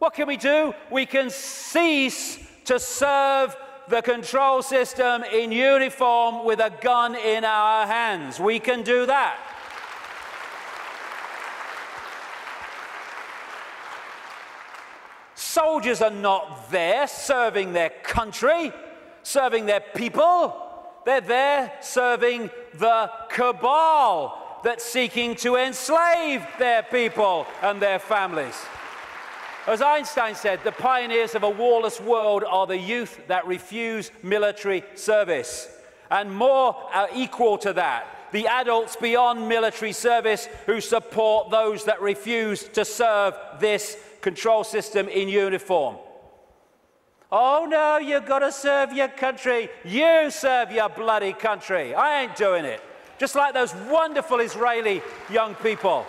What can we do? We can cease to serve the control system in uniform with a gun in our hands. We can do that. Soldiers are not there serving their country, serving their people. They're there serving the cabal that's seeking to enslave their people and their families. As Einstein said, the pioneers of a warless world are the youth that refuse military service. And more are equal to that, the adults beyond military service who support those that refuse to serve this control system in uniform. Oh no, you've got to serve your country. You serve your bloody country. I ain't doing it. Just like those wonderful Israeli young people.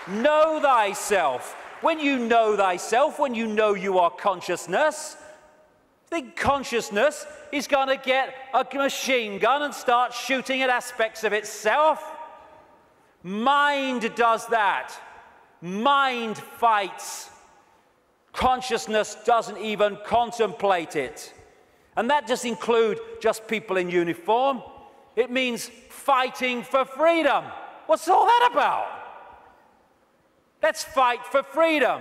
Know thyself. When you know thyself, when you know you are consciousness, the consciousness is going to get a machine gun and start shooting at aspects of itself. Mind does that. Mind fights. Consciousness doesn't even contemplate it. And that doesn't include just people in uniform. It means fighting for freedom. What's all that about? Let's fight for freedom.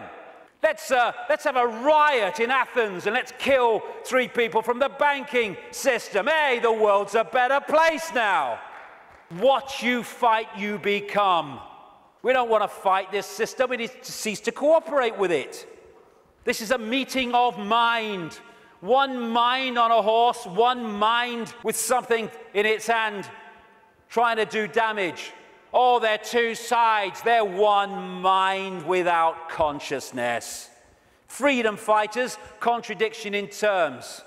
Let's have a riot in Athens and let's kill 3 people from the banking system. Hey, the world's a better place now. What you fight, you become. We don't want to fight this system. We need to cease to cooperate with it. This is a meeting of mind. One mind on a horse, one mind with something in its hand trying to do damage. Oh, they're 2 sides. They're one mind without consciousness. Freedom fighters, contradiction in terms.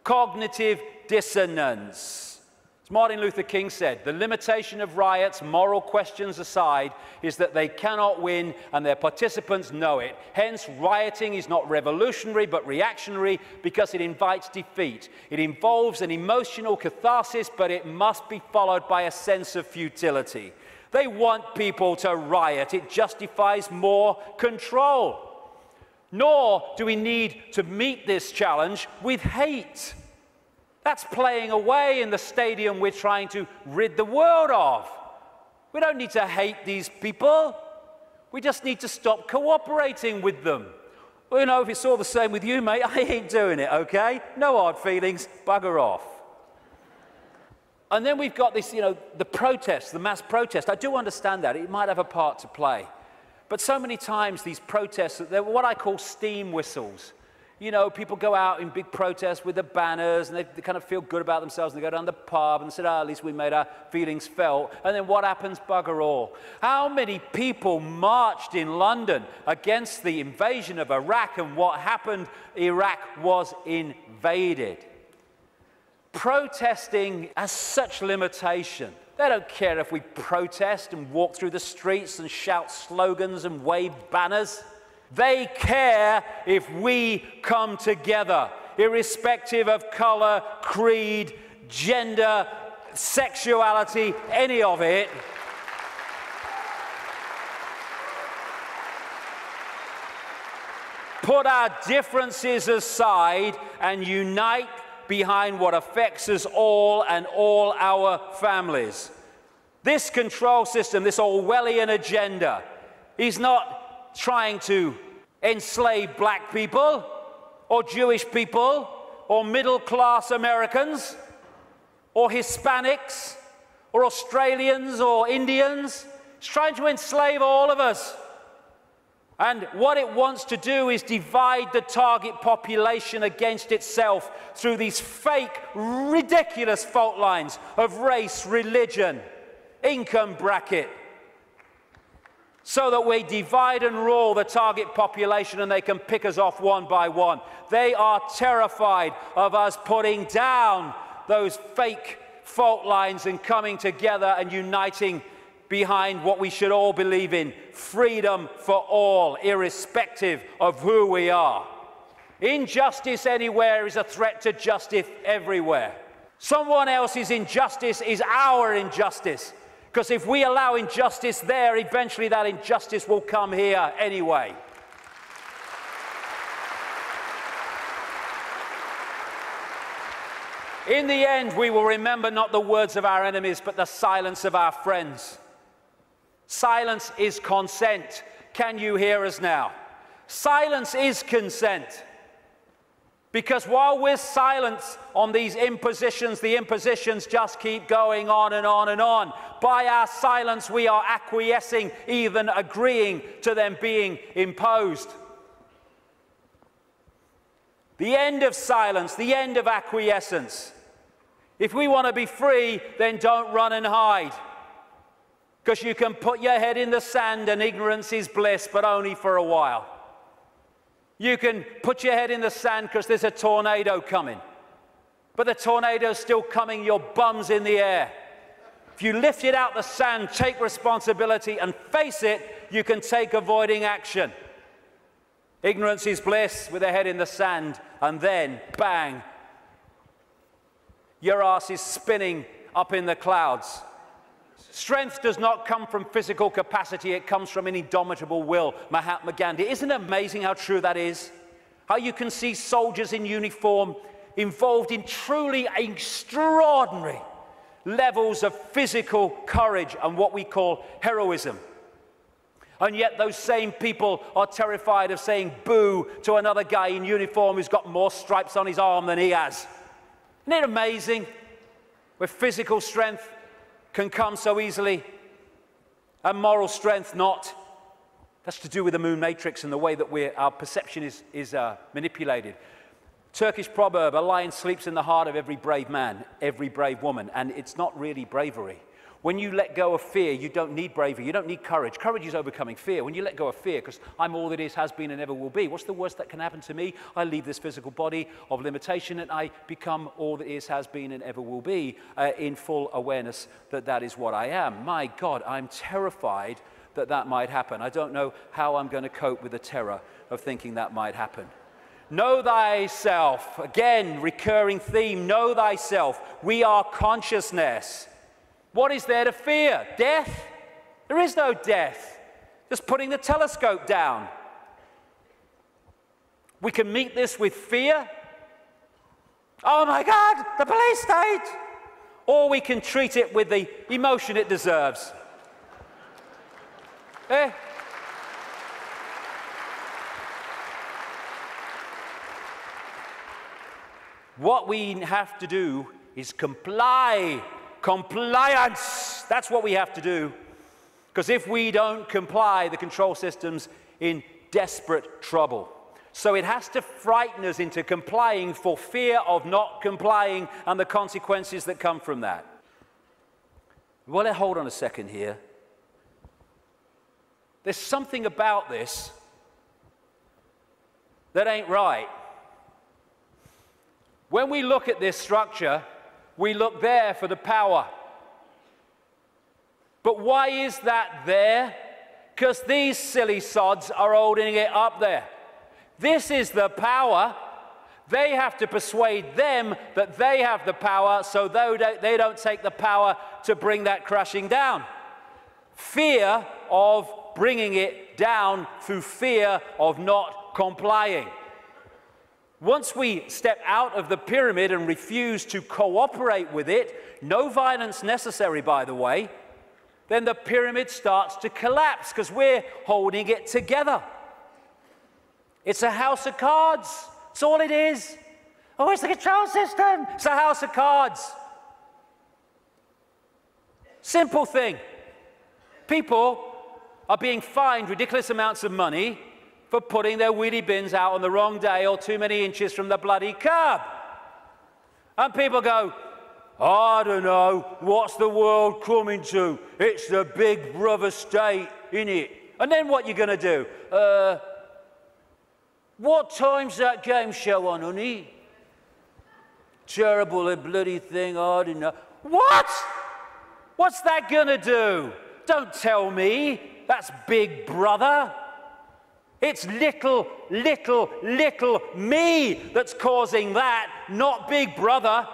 Cognitive dissonance. As Martin Luther King said, the limitation of riots, moral questions aside, is that they cannot win and their participants know it. Hence, rioting is not revolutionary but reactionary because it invites defeat. It involves an emotional catharsis, but it must be followed by a sense of futility. They want people to riot. It justifies more control. Nor do we need to meet this challenge with hate. That's playing away in the stadium we're trying to rid the world of. We don't need to hate these people. We just need to stop cooperating with them. Well, you know, if it's all the same with you, mate, I ain't doing it, okay? No hard feelings, bugger off. And then we've got this, you know, the protest, the mass protest. I do understand that. It might have a part to play. But so many times these protests, they're what I call steam whistles. You know, people go out in big protests with the banners and they kind of feel good about themselves and they go down the pub and say, oh, at least we made our feelings felt. And then what happens? Bugger all. How many people marched in London against the invasion of Iraq, and what happened? Iraq was invaded. Protesting has such limitation. They don't care if we protest and walk through the streets and shout slogans and wave banners. They care if we come together, irrespective of color, creed, gender, sexuality, any of it. Put our differences aside and unite behind what affects us all and all our families. This control system, this Orwellian agenda, is not trying to enslave black people or Jewish people or middle-class Americans or Hispanics or Australians or Indians. It's trying to enslave all of us. And what it wants to do is divide the target population against itself through these fake, ridiculous fault lines of race, religion, income bracket, so that we divide and rule the target population and they can pick us off one by one. They are terrified of us putting down those fake fault lines and coming together and uniting behind what we should all believe in: freedom for all, irrespective of who we are. Injustice anywhere is a threat to justice everywhere. Someone else's injustice is our injustice, because if we allow injustice there, eventually that injustice will come here anyway. In the end, we will remember not the words of our enemies, but the silence of our friends. Silence is consent. Can you hear us now? Silence is consent. Because while we're silent on these impositions, the impositions just keep going on and on and on. By our silence, we are acquiescing, even agreeing to them being imposed. The end of silence, the end of acquiescence. If we want to be free, then don't run and hide. Because you can put your head in the sand and ignorance is bliss, but only for a while. You can put your head in the sand because there's a tornado coming. But the tornado's still coming, your bum's in the air. If you lift it out the sand, take responsibility and face it, you can take avoiding action. Ignorance is bliss with a head in the sand, and then, bang, your ass is spinning up in the clouds. Strength does not come from physical capacity, it comes from an indomitable will. Mahatma Gandhi. Isn't it amazing how true that is? How you can see soldiers in uniform involved in truly extraordinary levels of physical courage and what we call heroism. And yet those same people are terrified of saying boo to another guy in uniform who's got more stripes on his arm than he has. Isn't it amazing? Where physical strength can come so easily, and moral strength not. That's to do with the moon matrix and the way that our perception is manipulated. Turkish proverb, a lion sleeps in the heart of every brave man, every brave woman, and it's not really bravery. When you let go of fear, you don't need bravery, you don't need courage. Courage is overcoming fear. When you let go of fear, because I'm all that is, has been, and ever will be, what's the worst that can happen to me? I leave this physical body of limitation and I become all that is, has been, and ever will be in full awareness that that is what I am. My God, I'm terrified that that might happen. I don't know how I'm going to cope with the terror of thinking that might happen. Know thyself. Again, recurring theme, know thyself. We are consciousness. What is there to fear? Death? There is no death. Just putting the telescope down. We can meet this with fear. Oh my God, the police state! Or we can treat it with the emotion it deserves. What we have to do is comply. Compliance, that's what we have to do. Because if we don't comply, the control system's in desperate trouble. So it has to frighten us into complying for fear of not complying and the consequences that come from that. Well, hold on a second here. There's something about this that ain't right. When we look at this structure, we look there for the power. But why is that there? Because these silly sods are holding it up there. This is the power. They have to persuade them that they have the power, so they don't take the power to bring that crashing down. Fear of bringing it down through fear of not complying. Once we step out of the pyramid and refuse to cooperate with it, no violence necessary, by the way, then the pyramid starts to collapse because we're holding it together. It's a house of cards. That's all it is. Oh, it's the control system. It's a house of cards. Simple thing. People are being fined ridiculous amounts of money for putting their wheelie bins out on the wrong day or too many inches from the bloody curb. And people go, I don't know, what's the world coming to? It's the big brother state, innit? And then what you going to do? What time's that game show on, honey? Terrible, a bloody thing, I don't know. What? What's that going to do? Don't tell me that's Big Brother. It's little me that's causing that, not Big Brother.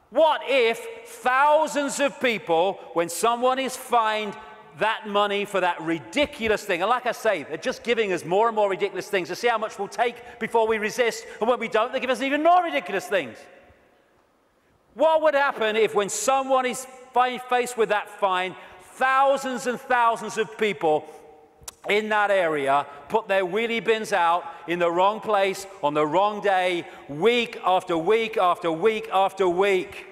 What if thousands of people, when someone is fined that money for that ridiculous thing, and like I say, they're just giving us more and more ridiculous things to see how much we'll take before we resist, and when we don't, they give us even more ridiculous things. What would happen if, when someone is faced with that fine, thousands and thousands of people in that area put their wheelie bins out in the wrong place on the wrong day, week after week after week after week?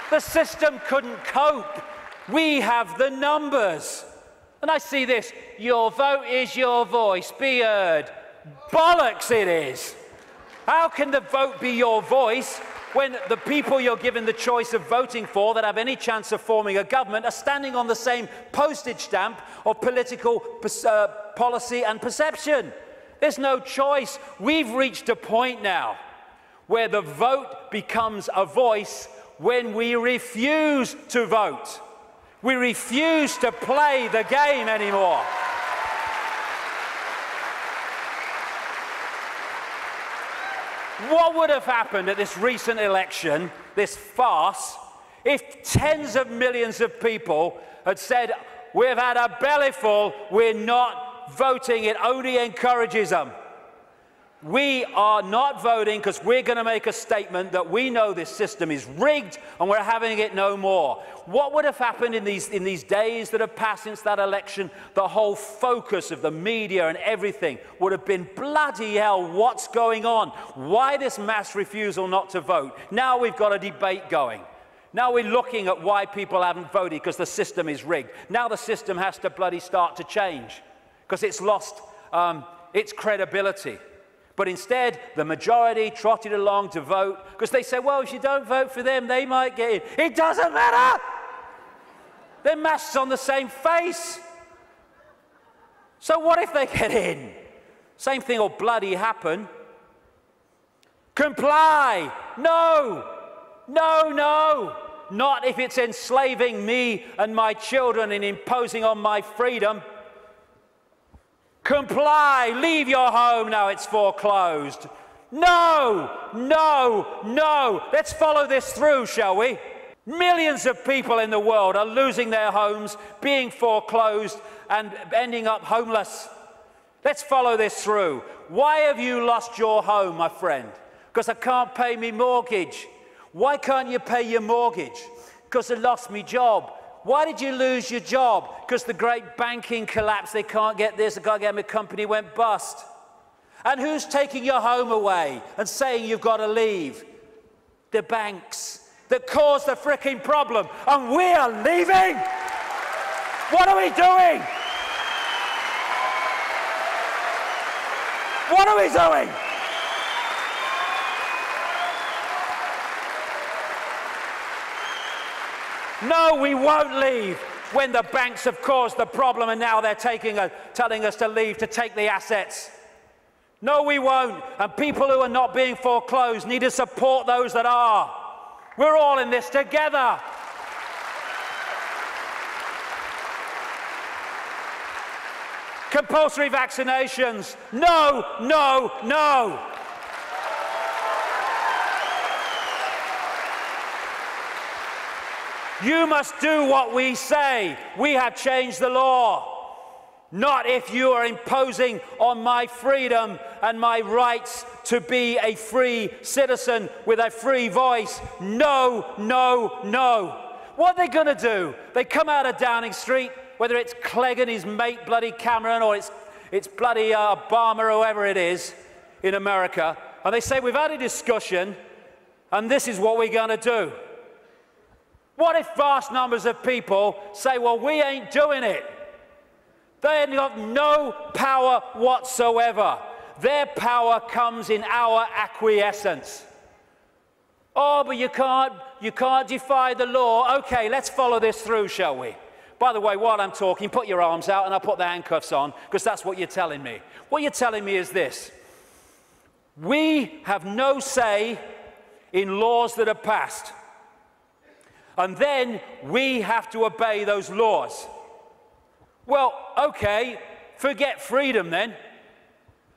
The system couldn't cope. We have the numbers. And I see this: your vote is your voice, be heard. Bollocks it is. How can the vote be your voice when the people you're given the choice of voting for that have any chance of forming a government are standing on the same postage stamp of political policy and perception? There's no choice. We've reached a point now where the vote becomes a voice when we refuse to vote. We refuse to play the game anymore. What would have happened at this recent election, this farce, if tens of millions of people had said, we've had a bellyful, we're not voting, it only encourages them? We are not voting because we're going to make a statement that we know this system is rigged and we're having it no more. What would have happened in these days that have passed since that election? The whole focus of the media and everything would have been, bloody hell, what's going on? Why this mass refusal not to vote? Now we've got a debate going. Now we're looking at why people haven't voted, because the system is rigged. Now the system has to bloody start to change because it's lost its credibility. But instead, the majority trotted along to vote because they said, well, if you don't vote for them, they might get in. It doesn't matter. They're masks on the same face. So what if they get in? Same thing will bloody happen. Comply. No. No, no. Not if it's enslaving me and my children and imposing on my freedom. Comply, leave your home now it's foreclosed. No, no, no. Let's follow this through, shall we? Millions of people in the world are losing their homes, being foreclosed, and ending up homeless. Let's follow this through. Why have you lost your home, my friend? Because I can't pay me mortgage. Why can't you pay your mortgage? Because I lost my job. Why did you lose your job? Because the great banking collapse, they can't get this, they can't get my company went bust. And who's taking your home away and saying you've got to leave? The banks that caused the fricking problem, and we are leaving? What are we doing? What are we doing? No, we won't leave when the banks have caused the problem and now they're telling us to leave to take the assets. No, we won't. And people who are not being foreclosed need to support those that are. We're all in this together. Compulsory vaccinations. No, no, no. You must do what we say. We have changed the law. Not if you are imposing on my freedom and my rights to be a free citizen with a free voice. No, no, no. What are they going to do? They come out of Downing Street, whether it's Clegg and his mate bloody Cameron, or it's bloody Obama, or whoever it is in America, and they say, we've had a discussion and this is what we're going to do. What if vast numbers of people say, well, we ain't doing it? They have got no power whatsoever. Their power comes in our acquiescence. Oh, but you can't defy the law. Okay, let's follow this through, shall we? By the way, while I'm talking, put your arms out and I'll put the handcuffs on, because that's what you're telling me. What you're telling me is this: we have no say in laws that are passed. And then we have to obey those laws. Well, okay, forget freedom then.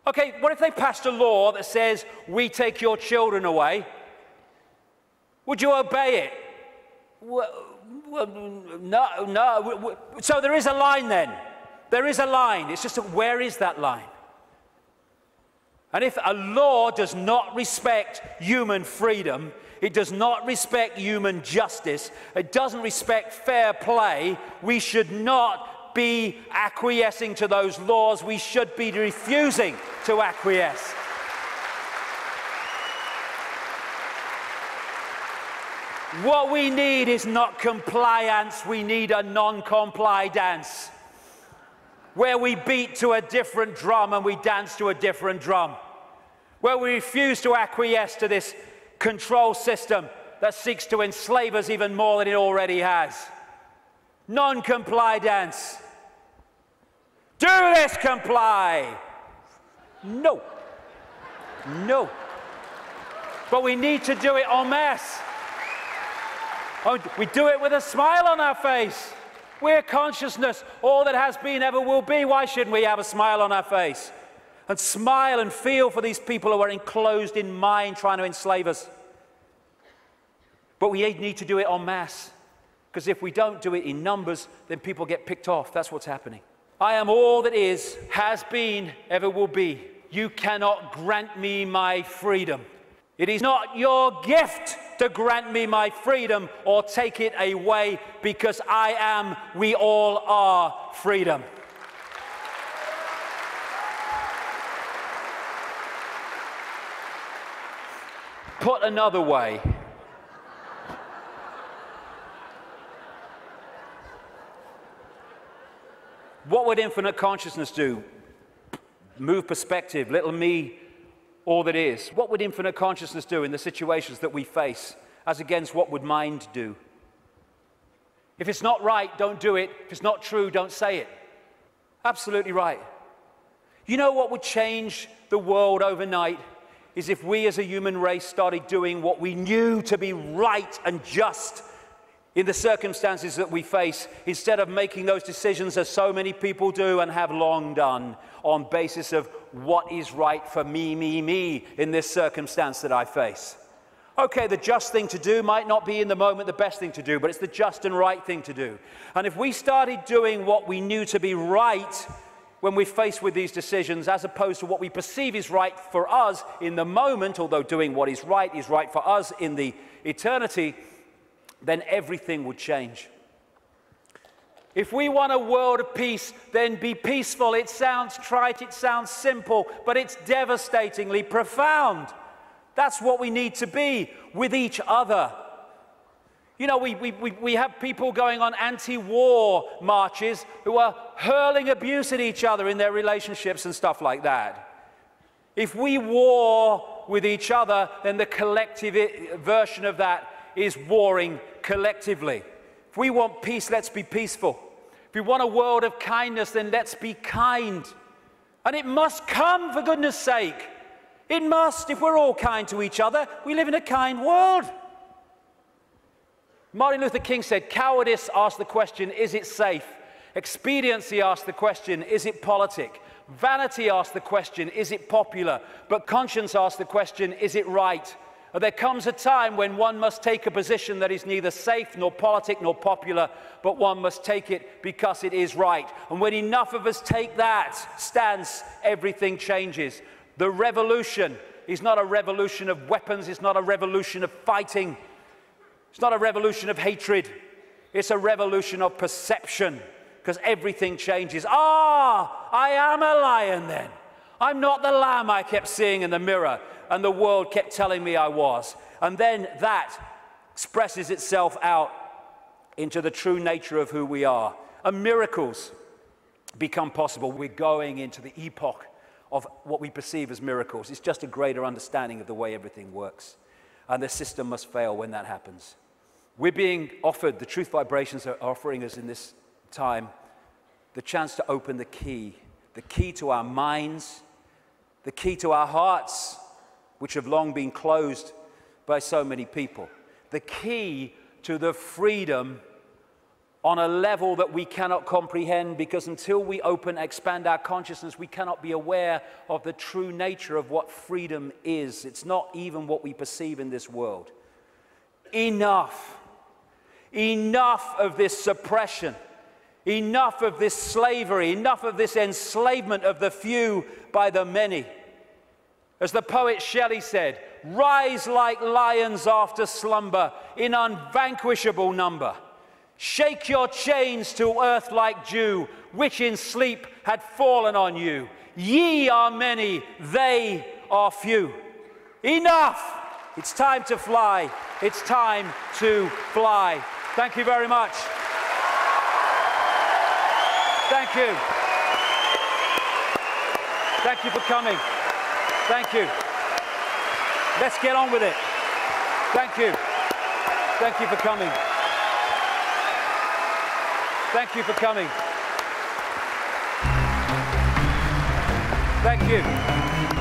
Okay, what if they passed a law that says we take your children away? Would you obey it? Well, no, no. So there is a line then. There is a line. It's just, where is that line? And if a law does not respect human freedom, it does not respect human justice, it doesn't respect fair play, we should not be acquiescing to those laws. We should be refusing to acquiesce. What we need is not compliance, we need a non-comply dance, where we beat to a different drum and we dance to a different drum, where we refuse to acquiesce to this control system that seeks to enslave us even more than it already has. Non-comply dance. Do this, comply. No. No. But we need to do it en masse. Oh, we do it with a smile on our face. We're consciousness, all that has been, ever will be. Why shouldn't we have a smile on our face? And smile and feel for these people who are enclosed in mind trying to enslave us. But we need to do it en masse. Because if we don't do it in numbers, then people get picked off. That's what's happening. I am all that is, has been, ever will be. You cannot grant me my freedom. It is not your gift to grant me my freedom or take it away, because I am, we all are, freedom. Put another way, what would infinite consciousness do? Move perspective, little me, all that is. What would infinite consciousness do in the situations that we face, as against what would mind do? If it's not right, don't do it. If it's not true, don't say it. Absolutely right. You know what would change the world overnight is if we as a human race started doing what we knew to be right and just in the circumstances that we face, instead of making those decisions as so many people do and have long done on basis of what is right for me in this circumstance that I face. Okay, the just thing to do might not be in the moment the best thing to do, but it's the just and right thing to do. And if we started doing what we knew to be right when we're faced with these decisions, as opposed to what we perceive is right for us in the moment, although doing what is right for us in the eternity, then everything would change. If we want a world of peace, then be peaceful. It sounds trite, it sounds simple, but it's devastatingly profound. That's what we need to be with each other. You know, we have people going on anti-war marches who are hurling abuse at each other in their relationships and stuff like that. If we war with each other, then the collective version of that is warring collectively. If we want peace, let's be peaceful. If we want a world of kindness, then let's be kind. And it must come, for goodness sake. It must. If we're all kind to each other, we live in a kind world. Martin Luther King said, cowardice asks the question, is it safe? Expediency asks the question, is it politic? Vanity asks the question, is it popular? But conscience asks the question, is it right? There comes a time when one must take a position that is neither safe, nor politic, nor popular, but one must take it because it is right. And when enough of us take that stance, everything changes. The revolution is not a revolution of weapons, it's not a revolution of fighting, it's not a revolution of hatred, it's a revolution of perception, because everything changes. Ah, I am a lion then. I'm not the lamb I kept seeing in the mirror and the world kept telling me I was. And then that expresses itself out into the true nature of who we are. And miracles become possible. We're going into the epoch of what we perceive as miracles. It's just a greater understanding of the way everything works. And the system must fail when that happens. We're being offered, the truth vibrations are offering us in this time, the chance to open the key to our minds, the key to our hearts, which have long been closed by so many people. The key to the freedom on a level that we cannot comprehend, because until we expand our consciousness, we cannot be aware of the true nature of what freedom is. It's not even what we perceive in this world. Enough. Enough of this suppression. Enough of this slavery. Enough of this enslavement of the few by the many. As the poet Shelley said, rise like lions after slumber in unvanquishable number. Shake your chains to earth like dew, which in sleep had fallen on you. Ye are many, they are few. Enough! It's time to fly. It's time to fly. Thank you very much. Thank you. Thank you for coming. Thank you. Let's get on with it. Thank you. Thank you for coming. Thank you for coming. Thank you.